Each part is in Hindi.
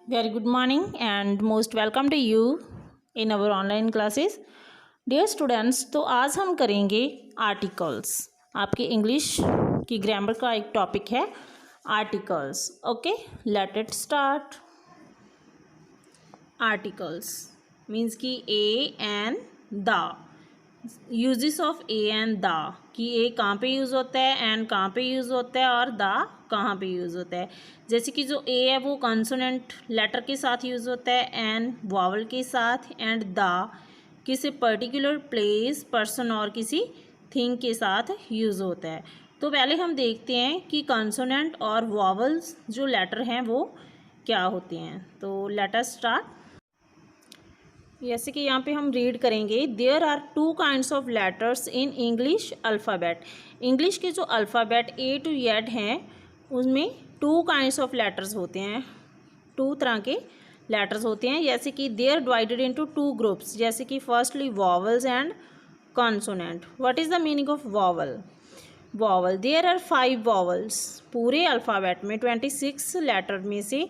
Very good morning and most welcome to you in our online classes. Dear students, तो आज हम करेंगे आर्टिकल्स। आपके इंग्लिश की ग्रामर का एक टॉपिक है articles. Okay, let it start. Articles means कि A and the, uses of A and the, कि ए कहाँ पे यूज़ होता है एंड कहाँ पे यूज़ होता है और द कहाँ पे यूज़ होता है। जैसे कि जो ए है वो कॉन्सोनेंट लेटर के साथ यूज़ होता है एंड वॉवल के साथ, एंड द किसी पर्टिकुलर प्लेस, पर्सन और किसी थिंग के साथ यूज़ होता है। तो पहले हम देखते हैं कि कॉन्सोनेंट और वॉवल्स जो लेटर हैं वो क्या होते हैं। तो लेट अस स्टार्ट। जैसे कि यहाँ पे हम रीड करेंगे, there are two kinds of letters in English alphabet. English के जो अल्फ़ाबेट ए टू जेड हैं उसमें टू काइंड्स ऑफ लेटर्स होते हैं, टू तरह के लेटर्स होते हैं। जैसे कि they're divided into two groups, जैसे कि firstly vowels and consonant. What is the meaning of vowel? Vowel, there are 5 vowels. पूरे अल्फ़ाबेट में 26 लेटर में से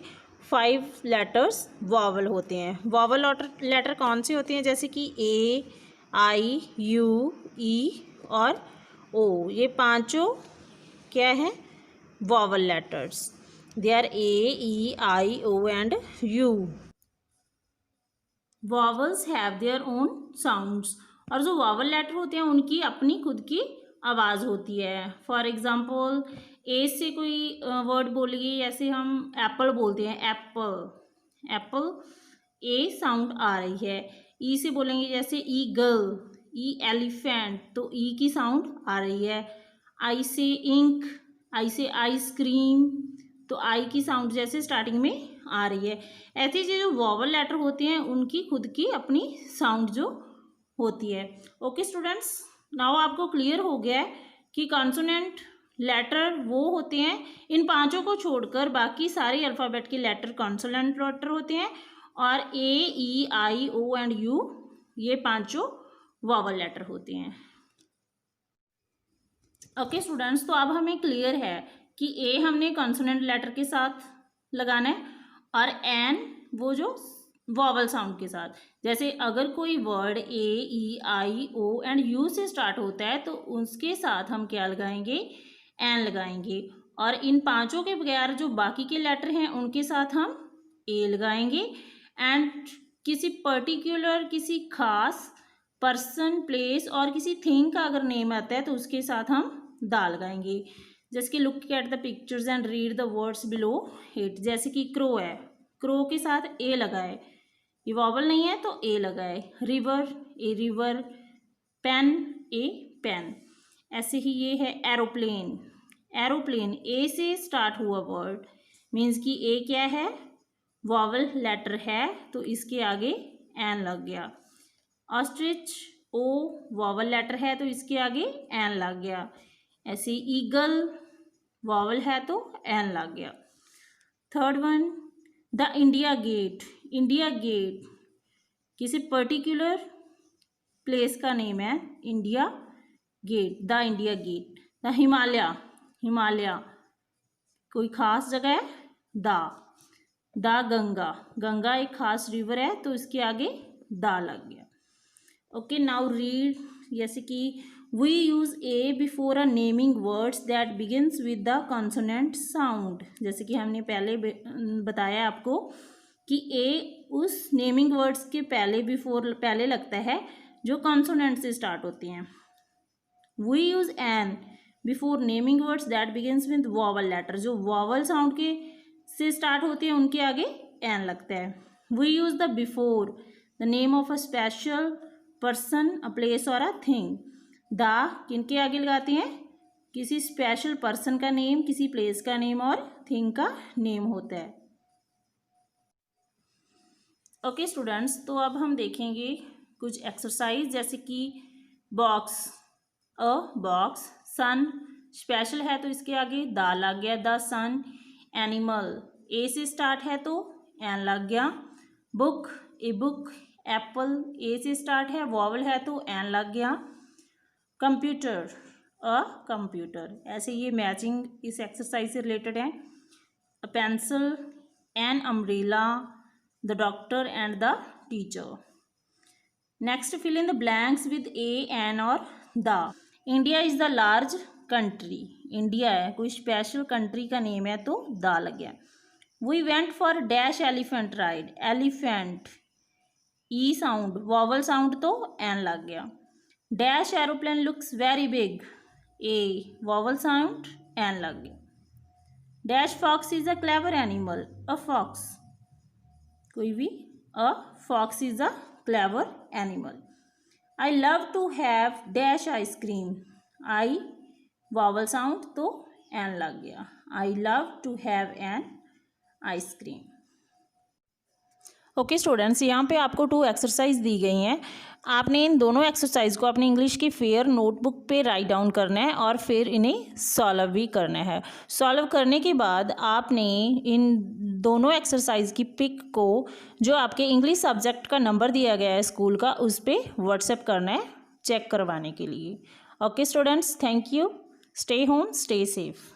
5 लेटर्स वॉवल होते हैं। वॉवल लेटर कौन से होते हैं? जैसे कि ए, आई, यू, ई और ओ, ये पांचों क्या हैं? Vowel letters. They are A, E, I, O and U. Vowels have their own sounds, और जो वॉवल लेटर होते हैं उनकी अपनी खुद की आवाज़ होती है। फॉर एग्जाम्पल, ए से कोई वर्ड बोलिए, जैसे हम एप्पल बोलते हैं, एप्पल, एप्पल ए साउंड आ रही है। ई से बोलेंगे जैसे ईगल, ई एलिफेंट, तो ई की साउंड आ रही है। आई से इंक, आई से आइसक्रीम, तो आई की साउंड जैसे स्टार्टिंग में आ रही है। ऐसे जो वॉवल लेटर होते हैं उनकी खुद की अपनी साउंड जो होती है। ओके स्टूडेंट्स, नाउ आपको क्लियर हो गया है कि कॉन्सोनेंट लेटर वो होते हैं, इन पांचों को छोड़कर बाकी सारे अल्फ़ाबेट के लेटर कॉन्सोनेंट लेटर होते हैं, और ए, E, I, O and you ये पांचों वॉवल लेटर होते हैं। ओके स्टूडेंट्स, तो अब हमें क्लियर है कि ए हमने कॉन्सोनेंट लेटर के साथ लगाना है और एन वो जो वॉवल साउंड के साथ। जैसे अगर कोई word A, E, I, O and U से स्टार्ट होता है तो उसके साथ हम क्या लगाएंगे? एन लगाएंगे। और इन पांचों के बगैर जो बाकी के लेटर हैं उनके साथ हम ए लगाएंगे। एंड किसी पर्टिकुलर, किसी खास पर्सन, प्लेस और किसी थिंग का अगर नेम आता है तो उसके साथ हम दा लगाएंगे। जैसे कि look at the pictures and read the words below it. जैसे कि क्रो है, क्रो के साथ ए लगाए, ये वॉवल नहीं है तो ए लगाए। River, a river. Pen, a pen. ऐसे ही ये है एरोप्लेन, एरोप्लेन ए से स्टार्ट हुआ वर्ड मीन्स कि ए क्या है? वॉवल लेटर है, तो इसके आगे एन लग गया। ऑस्ट्रिच, ओ वॉवल लेटर है तो इसके आगे एन लग गया। ऐसे ईगल वॉवल है तो एन लग गया। Third one, the India Gate, India Gate किसी पर्टिकुलर प्लेस का नेम है, India Gate, the India Gate. The Himalaya, Himalaya कोई खास जगह है, द गंगा, गंगा एक खास रिवर है तो इसके आगे दा लग गया। Okay now read. जैसे कि we use a before a naming words that begins with the consonant sound. जैसे कि हमने पहले बताया आपको कि ए उस नेमिंग वर्ड्स के पहले, बिफोर पहले लगता है जो कॉन्सोनेंट से स्टार्ट होती हैं। We use an before naming words that begins with vowel letter, जो वॉवल साउंड के से स्टार्ट होती है उनके आगे एन लगता है। We use the before the name of a special person, a place और अ थिंग। द किनके आगे लगाते हैं? किसी स्पेशल पर्सन का नेम, किसी प्लेस का नेम और थिंग का नेम होता है। ओके स्टूडेंट्स, तो अब हम देखेंगे कुछ एक्सरसाइज। जैसे कि box, a box. Sun special है तो इसके आगे दा लग गया, द सन। एनिमल ए से स्टार्ट है तो एन लग गया। Book, a book. एप्पल ए से स्टार्ट है, वॉवल है तो एन लग गया। Computer, a computer. ऐसे ये मैचिंग इस एक्सरसाइज से रिलेटेड है। A pencil, an umbrella, the doctor and the teacher. Next, fill in the blanks with a, an or the. India is the large country. India है, कोई स्पेशल कंट्री का नेम है तो द लग गया. We went for dash elephant ride. Elephant E sound, vowel sound तो एन लग गया. Dash aeroplane looks very big, A vowel sound an लग गया. Dash fox is a clever animal, a fox कोई भी, a fox is a clever animal. I love to have dash ice cream, I vowel sound तो एन लग गया. I love to have an ice cream. Okay students, यहाँ पे आपको 2 एक्सरसाइज दी गई हैं. आपने इन दोनों एक्सरसाइज को अपनी इंग्लिश की फेयर नोटबुक पे राइट डाउन करना है और फिर इन्हें सॉल्व भी करना है. सॉल्व करने के बाद आपने इन दोनों एक्सरसाइज की पिक को जो आपके इंग्लिश सब्जेक्ट का नंबर दिया गया है स्कूल का, उस पर व्हाट्सएप करना है चेक करवाने के लिए. Okay students, thank you. Stay home, stay safe.